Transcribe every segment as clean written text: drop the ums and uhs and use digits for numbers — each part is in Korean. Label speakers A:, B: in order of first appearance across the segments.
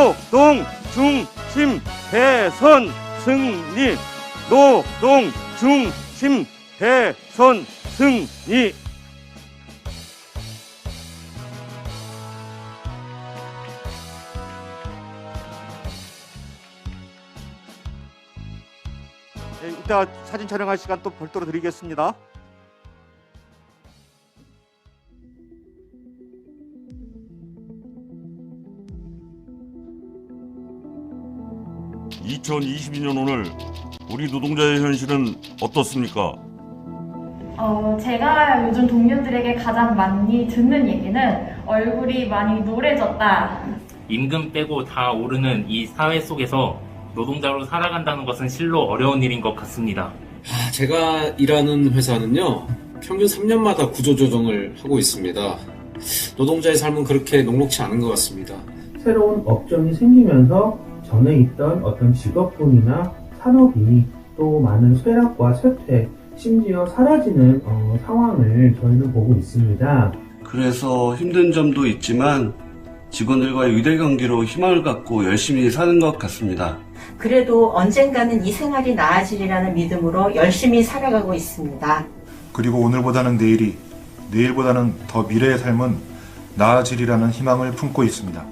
A: 노동 중심 개선 승리. 노동 중심 개선 승리. 네, 이따 사진 촬영할 시간 또 별도로 드리겠습니다.
B: (2022년) 오늘 우리 노동자의 현실은 어떻습니까?
C: 제가 요즘 동료들에게 가장 많이 듣는 얘기는 얼굴이 많이 노래졌다.
D: 임금 빼고 다 오르는 이 사회 속에서 노동자로 살아간다는 것은 실로 어려운 일인 것 같습니다.
E: 제가 일하는 회사는요, 평균 3년마다 구조조정을 하고 있습니다. 노동자의 삶은 그렇게 녹록치 않은 것 같습니다.
F: 새로운 업종이 생기면서 전에 있던 어떤 직업군이나 산업이 또 많은 쇠락과 쇠퇴, 심지어 사라지는 상황을 저희는 보고 있습니다.
G: 그래서 힘든 점도 있지만 직원들과의 유대관계로 희망을 갖고 열심히 사는 것 같습니다.
H: 그래도 언젠가는 이 생활이 나아지리라는 믿음으로 열심히 살아가고 있습니다.
I: 그리고 오늘보다는 내일이, 내일보다는 더 미래의 삶은 나아지리라는 희망을 품고 있습니다.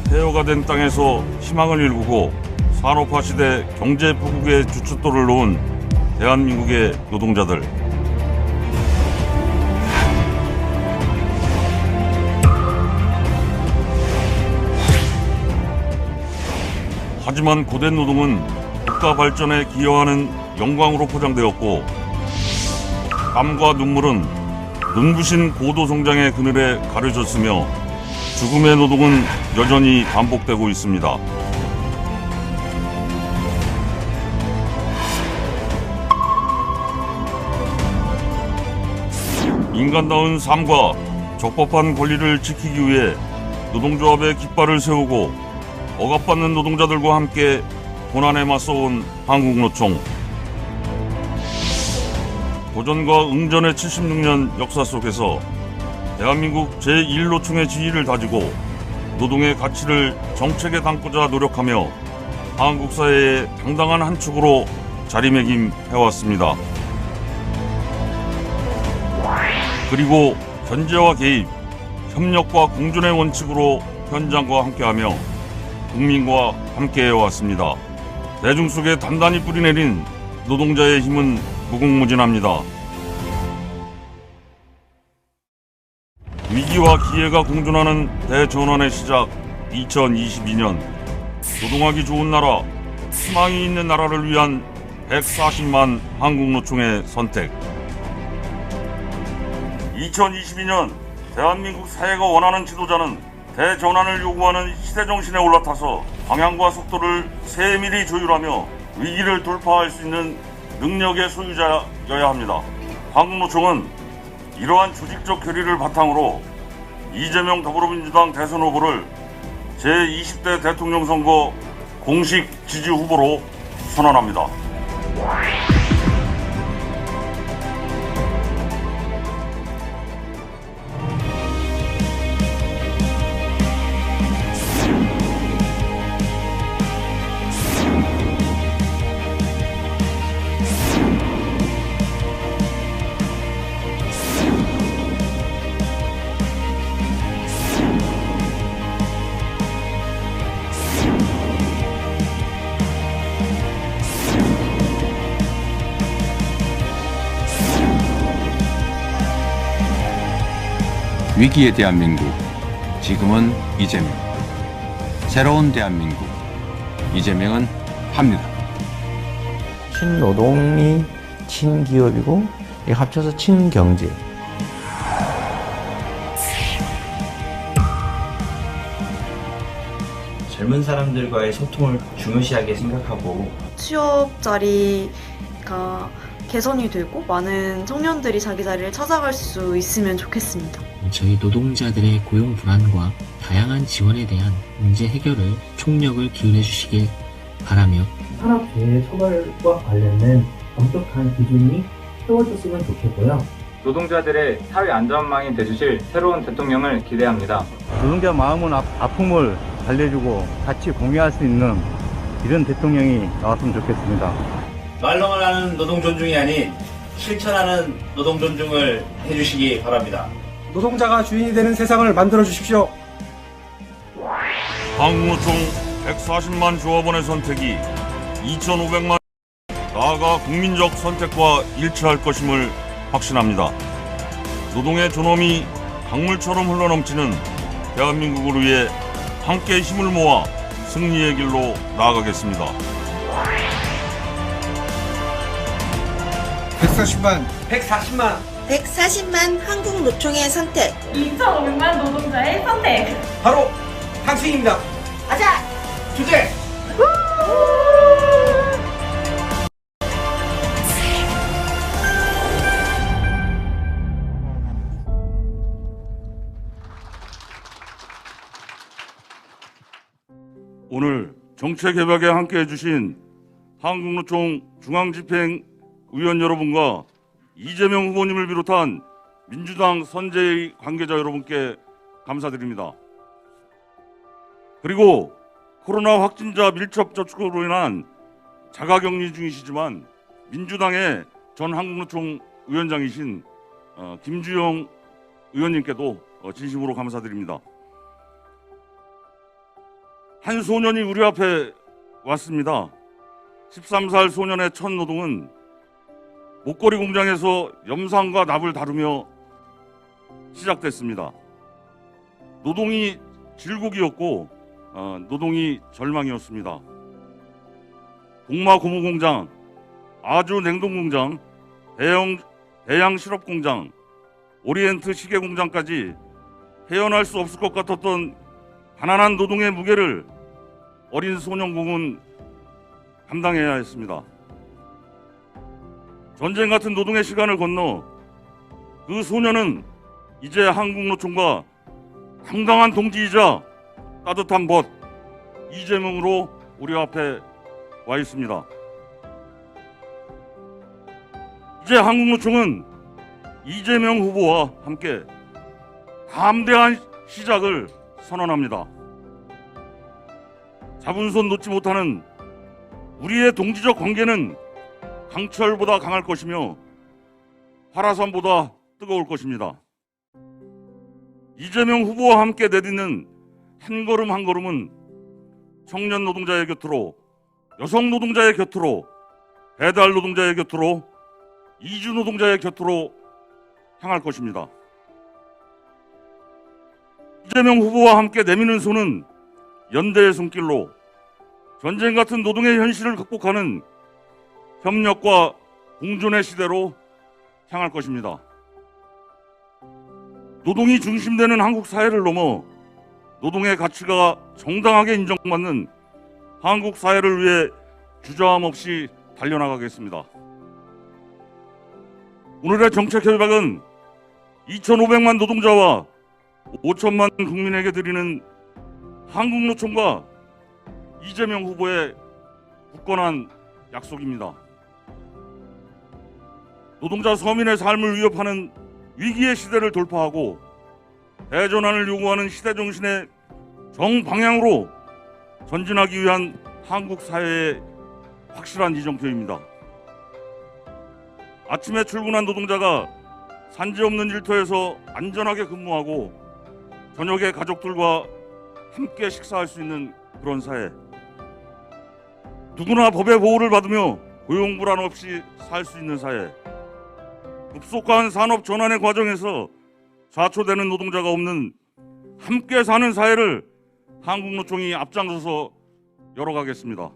B: 폐허가 된 땅에서 희망을 일구고 산업화 시대 경제 부국의 주춧돌을 놓은 대한민국의 노동자들. 하지만 고된 노동은 국가 발전에 기여하는 영광으로 포장되었고, 땀과 눈물은 눈부신 고도 성장의 그늘에 가려졌으며 죽음의 노동은 여전히 반복되고 있습니다. 인간다운 삶과 적법한 권리를 지키기 위해 노동조합의 깃발을 세우고 억압받는 노동자들과 함께 고난에 맞서온 한국노총. 도전과 응전의 76년 역사 속에서 대한민국 제1노총의 지위를 다지고 노동의 가치를 정책에 담고자 노력하며 한국 사회의 당당한 한 축으로 자리매김해왔습니다. 그리고 견제와 개입, 협력과 공존의 원칙으로 현장과 함께하며 국민과 함께해왔습니다. 대중 속에 단단히 뿌리내린 노동자의 힘은 무궁무진합니다. 위기와 기회가 공존하는 대전환의 시작 2022년. 노동하기 좋은 나라, 희망이 있는 나라를 위한 140만 한국노총의 선택. 2022년 대한민국 사회가 원하는 지도자는 대전환을 요구하는 시대정신에 올라타서 방향과 속도를 세밀히 조율하며 위기를 돌파할 수 있는 능력의 소유자여야 합니다. 한국노총은 이러한 조직적 결의를 바탕으로 이재명 더불어민주당 대선 후보를 제20대 대통령 선거 공식 지지 후보로 선언합니다.
J: 위기의 대한민국, 지금은 이재명. 새로운 대한민국, 이재명은 합니다.
K: 친노동이 친기업이고 합쳐서 친경제.
L: 젊은 사람들과의 소통을 중요시하게 생각하고
M: 취업 자리가 개선이 되고 많은 청년들이 자기 자리를 찾아갈 수 있으면 좋겠습니다.
N: 저희 노동자들의 고용 불안과 다양한 지원에 대한 문제 해결을 총력을 기울여 주시길 바라며
F: 산업재해 처벌과 관련된 엄격한 기준이 세워졌으면 좋겠고요.
O: 노동자들의 사회 안전망이 되주실 새로운 대통령을 기대합니다.
P: 노동자 마음은 아픔을 달래주고 같이 공유할 수 있는 이런 대통령이 나왔으면 좋겠습니다.
Q: 말로만 하는 노동 존중이 아닌 실천하는 노동 존중을 해주시기 바랍니다.
R: 노동자가 주인이 되는 세상을 만들어 주십시오.
B: 한국노총 140만 조합원의 선택이 2,500만 나아가 국민적 선택과 일치할 것임을 확신합니다. 노동의 존엄이 강물처럼 흘러넘치는 대한민국을 위해 함께 힘을 모아 승리의 길로 나아가겠습니다.
S: 140만 한국노총의 선택.
C: 2,500만 노동자의 선택.
R: 바로 당신입니다.
S: 가자!
R: 주제!
B: 오늘 정책협약에 함께해 주신 한국노총 중앙집행위원 여러분과 이재명 후보님을 비롯한 민주당 선재의 관계자 여러분께 감사드립니다. 그리고 코로나 확진자 밀접 접촉으로 인한 자가격리 중이시지만 민주당의 전 한국노총 위원장이신 김주영 의원님께도 진심으로 감사드립니다. 한 소년이 우리 앞에 왔습니다. 13살 소년의 첫 노동은 목걸이 공장에서 염상과 납을 다루며 시작됐습니다. 노동이 질곡이었고 노동이 절망이었습니다. 복마 고무 공장, 아주 냉동 공장, 대양 실업 공장, 오리엔트 시계 공장까지 헤어날 수 없을 것 같았던 가난한 노동의 무게를 어린 소년공은 감당해야 했습니다. 전쟁 같은 노동의 시간을 건너 그 소년은 이제 한국노총과 당당한 동지이자 따뜻한 벗 이재명으로 우리 앞에 와 있습니다. 이제 한국노총은 이재명 후보와 함께 담대한 시작을 선언합니다. 잡은 손 놓지 못하는 우리의 동지적 관계는 강철보다 강할 것이며 화라산보다 뜨거울 것입니다. 이재명 후보와 함께 내딛는 한 걸음 한 걸음은 청년 노동자의 곁으로, 여성 노동자의 곁으로, 배달 노동자의 곁으로, 이주 노동자의 곁으로 향할 것입니다. 이재명 후보와 함께 내미는 손은 연대의 손길로 전쟁 같은 노동의 현실을 극복하는 협력과 공존의 시대로 향할 것입니다. 노동이 중심되는 한국 사회를 넘어 노동의 가치가 정당하게 인정받는 한국 사회를 위해 주저함 없이 달려나가겠습니다. 오늘의 정책협약은 2,500만 노동자와 5천만 국민에게 드리는 한국노총과 이재명 후보의 굳건한 약속입니다. 노동자 서민의 삶을 위협하는 위기의 시대를 돌파하고 대전환을 요구하는 시대 정신의 정방향으로 전진하기 위한 한국 사회의 확실한 이정표입니다. 아침에 출근한 노동자가 산재 없는 일터에서 안전하게 근무하고 저녁에 가족들과 함께 식사할 수 있는 그런 사회. 누구나 법의 보호를 받으며 고용 불안 없이 살 수 있는 사회. 급속한 산업 전환의 과정에서 좌초되는 노동자가 없는 함께 사는 사회를 한국노총이 앞장서서 열어가겠습니다.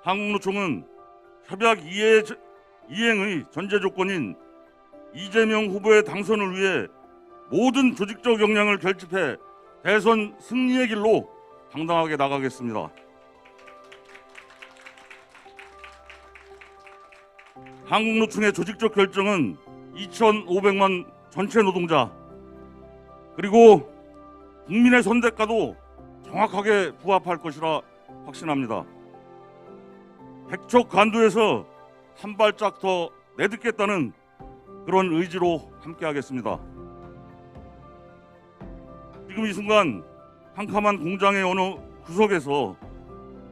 B: 한국노총은 협약 이행의 전제 조건인 이재명 후보의 당선을 위해 모든 조직적 역량을 결집해 대선 승리의 길로 당당하게 나가겠습니다. 한국노총의 조직적 결정은 2,500만 전체 노동자 그리고 국민의 선택과도 정확하게 부합할 것이라 확신합니다. 백척간두에서 한 발짝 더 내딛겠다는 그런 의지로 함께하겠습니다. 지금 이 순간 캄캄한 공장의 어느 구석에서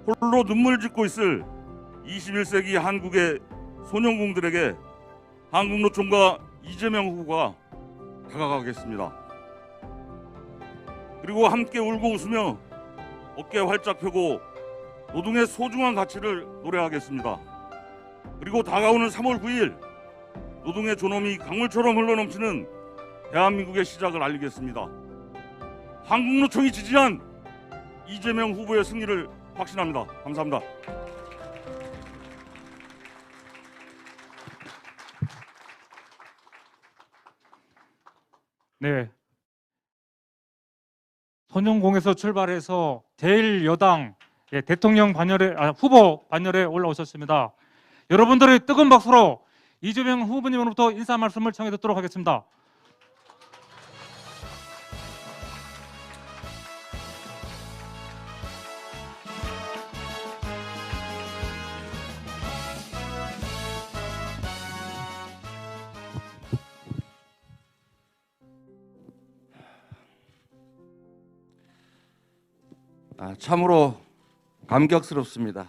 B: 홀로 눈물 짓고 있을 21세기 한국의 소년공들에게 한국노총과 이재명 후보가 다가가겠습니다. 그리고 함께 울고 웃으며 어깨 활짝 펴고 노동의 소중한 가치를 노래하겠습니다. 그리고 다가오는 3월 9일 노동의 존엄이 강물처럼 흘러넘치는 대한민국의 시작을 알리겠습니다. 한국노총이 지지한 이재명 후보의 승리를 확신합니다. 감사합니다.
T: 네. 소년공에서 출발해서 제1여당 대통령 후보 반열에 올라오셨습니다. 여러분들의 뜨거운 박수로 이재명 후보님으로부터 인사 말씀을 청해 듣도록 하겠습니다.
U: 참으로 감격스럽습니다.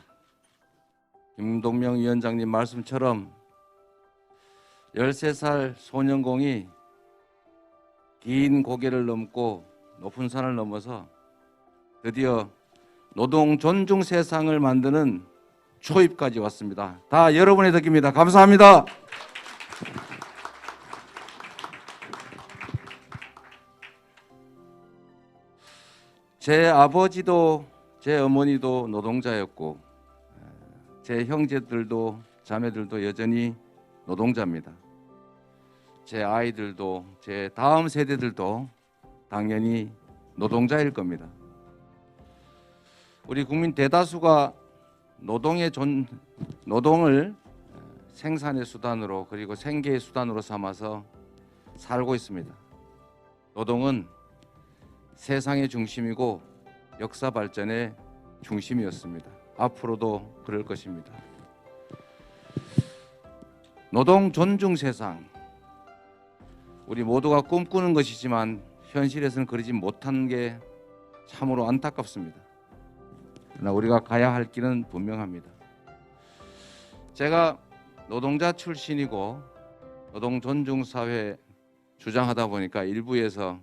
U: 김동명 위원장님 말씀처럼 13살 소년공이 긴 고개를 넘고 높은 산을 넘어서 드디어 노동 존중 세상을 만드는 초입까지 왔습니다. 다 여러분의 덕입니다. 감사합니다. 제 아버지도 제 어머니도 노동자였고 제 형제들도 자매들도 여전히 노동자입니다. 제 아이들도 제 다음 세대들도 당연히 노동자일 겁니다. 우리 국민 대다수가 노동을 생산의 수단으로 그리고 생계의 수단으로 삼아서 살고 있습니다. 노동은 세상의 중심이고 역사 발전의 중심이었습니다. 앞으로도 그럴 것입니다. 노동 존중 세상, 우리 모두가 꿈꾸는 것이지만 현실에서는 그러지 못한 게 참으로 안타깝습니다. 그러나 우리가 가야 할 길은 분명합니다. 제가 노동자 출신이고 노동 존중 사회 주장하다 보니까 일부에서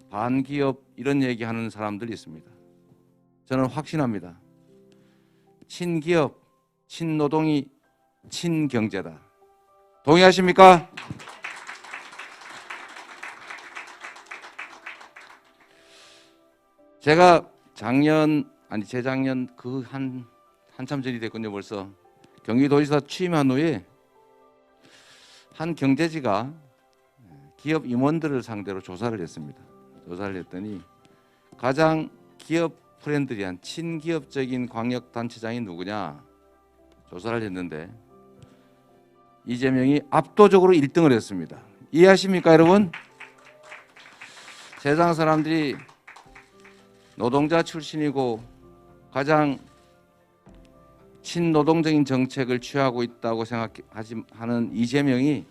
U: 반기업 이런 얘기하는 사람들이 있습니다. 저는 확신합니다. 친기업, 친노동이 친경제다. 동의하십니까? 제가 재작년 한참 전이 됐군요. 벌써 경기도지사 취임한 후에 한 경제지가 기업 임원들을 상대로 조사를 했습니다. 조사를 했더니 가장 기업 프렌들리한 친기업적인 광역단체장이 누구냐 조사를 했는데 이재명이 압도적으로 1등을 했습니다. 이해하십니까 여러분? 세상 사람들이 노동자 출신이고 가장 친노동적인 정책을 취하고 있다고 생각하는 이재명이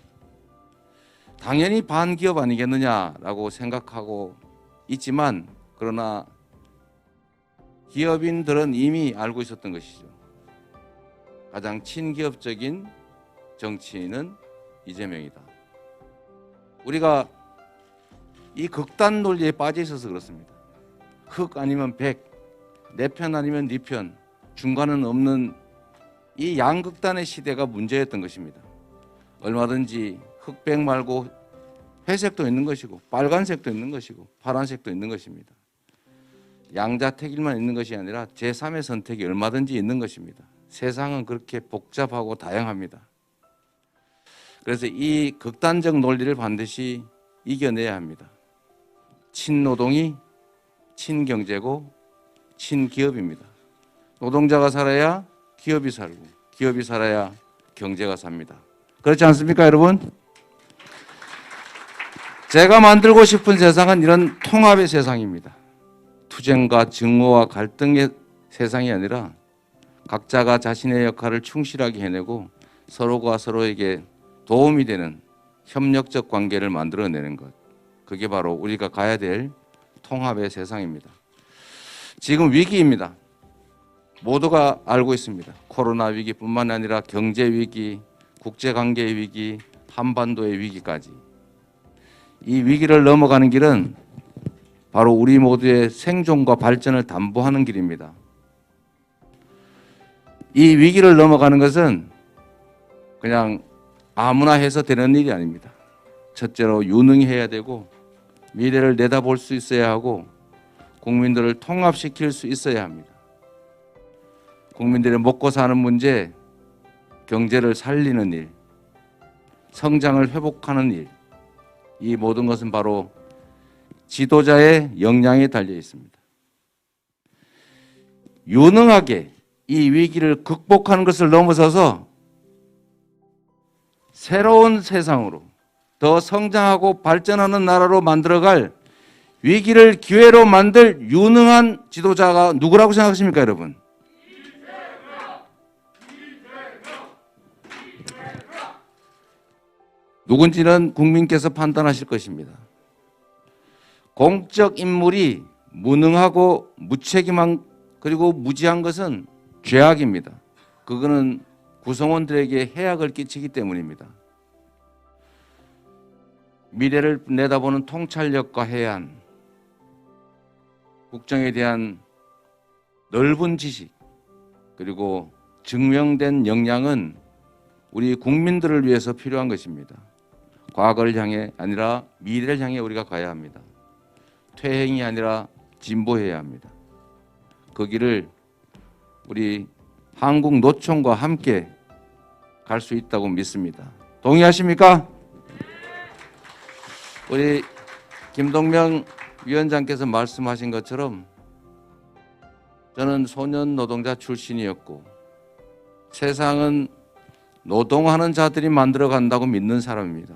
U: 당연히 반기업 아니겠느냐라고 생각하고 있지만 그러나 기업인들은 이미 알고 있었던 것이죠. 가장 친기업적인 정치인은 이재명이다. 우리가 이 극단 논리에 빠져 있어서 그렇습니다. 흑 아니면 백, 내 편 아니면 네 편, 중간은 없는 이 양극단의 시대가 문제였던 것입니다. 얼마든지 흑백 말고 회색도 있는 것이고 빨간색도 있는 것이고 파란색도 있는 것입니다. 양자택일만 있는 것이 아니라 제3의 선택이 얼마든지 있는 것입니다. 세상은 그렇게 복잡하고 다양합니다. 그래서 이 극단적 논리를 반드시 이겨내야 합니다. 친노동이 친경제고 친기업입니다. 노동자가 살아야 기업이 살고 기업이 살아야 경제가 삽니다. 그렇지 않습니까 여러분? 제가 만들고 싶은 세상은 이런 통합의 세상입니다. 투쟁과 증오와 갈등의 세상이 아니라 각자가 자신의 역할을 충실하게 해내고 서로가 서로에게 도움이 되는 협력적 관계를 만들어내는 것. 그게 바로 우리가 가야 될 통합의 세상입니다. 지금 위기입니다. 모두가 알고 있습니다. 코로나 위기뿐만 아니라 경제 위기, 국제관계의 위기, 한반도의 위기까지. 이 위기를 넘어가는 길은 바로 우리 모두의 생존과 발전을 담보하는 길입니다. 이 위기를 넘어가는 것은 그냥 아무나 해서 되는 일이 아닙니다. 첫째로 유능해야 되고 미래를 내다볼 수 있어야 하고 국민들을 통합시킬 수 있어야 합니다. 국민들의 먹고 사는 문제, 경제를 살리는 일, 성장을 회복하는 일, 이 모든 것은 바로 지도자의 역량에 달려 있습니다. 유능하게 이 위기를 극복하는 것을 넘어서서 새로운 세상으로 더 성장하고 발전하는 나라로 만들어갈 위기를 기회로 만들 유능한 지도자가 누구라고 생각하십니까, 여러분? 누군지는 국민께서 판단하실 것입니다. 공적 인물이 무능하고 무책임한 그리고 무지한 것은 죄악입니다. 그거는 구성원들에게 해악을 끼치기 때문입니다. 미래를 내다보는 통찰력과 해안, 국정에 대한 넓은 지식, 그리고 증명된 역량은 우리 국민들을 위해서 필요한 것입니다. 과거를 향해 아니라 미래를 향해 우리가 가야 합니다. 퇴행이 아니라 진보해야 합니다. 그 길을 우리 한국노총과 함께 갈 수 있다고 믿습니다. 동의하십니까? 우리 김동명 위원장께서 말씀하신 것처럼 저는 소년 노동자 출신이었고 세상은 노동하는 자들이 만들어 간다고 믿는 사람입니다.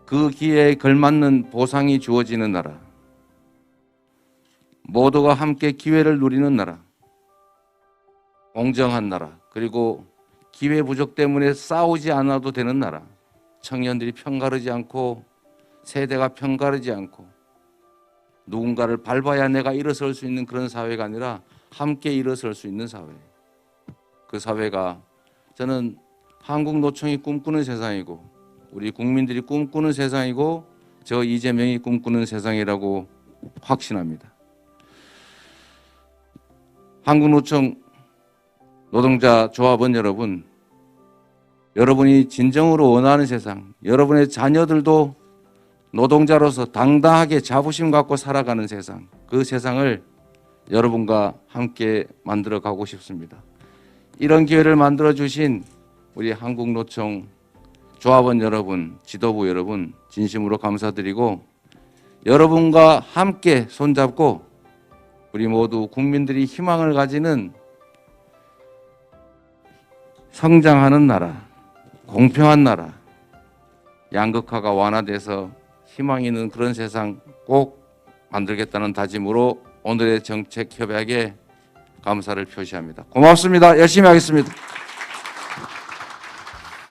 U: 그 기회에 걸맞는 보상이 주어지는 나라, 모두가 함께 기회를 누리는 나라, 공정한 나라, 그리고 기회 부족 때문에 싸우지 않아도 되는 나라, 청년들이 편가르지 않고 세대가 편가르지 않고 누군가를 밟아야 내가 일어설 수 있는 그런 사회가 아니라 함께 일어설 수 있는 사회. 그 사회가 저는 한국노총이 꿈꾸는 세상이고 우리 국민들이 꿈꾸는 세상이고 저 이재명이 꿈꾸는 세상이라고 확신합니다. 한국노총 노동자 조합원 여러분, 여러분이 진정으로 원하는 세상, 여러분의 자녀들도 노동자로서 당당하게 자부심 갖고 살아가는 세상, 그 세상을 여러분과 함께 만들어 가고 싶습니다. 이런 기회를 만들어 주신 우리 한국노총 조합원 여러분, 지도부 여러분 진심으로 감사드리고 여러분과 함께 손잡고 우리 모두 국민들이 희망을 가지는 성장하는 나라, 공평한 나라, 양극화가 완화돼서 희망이 있는 그런 세상 꼭 만들겠다는 다짐으로 오늘의 정책 협약에 감사를 표시합니다. 고맙습니다. 열심히 하겠습니다.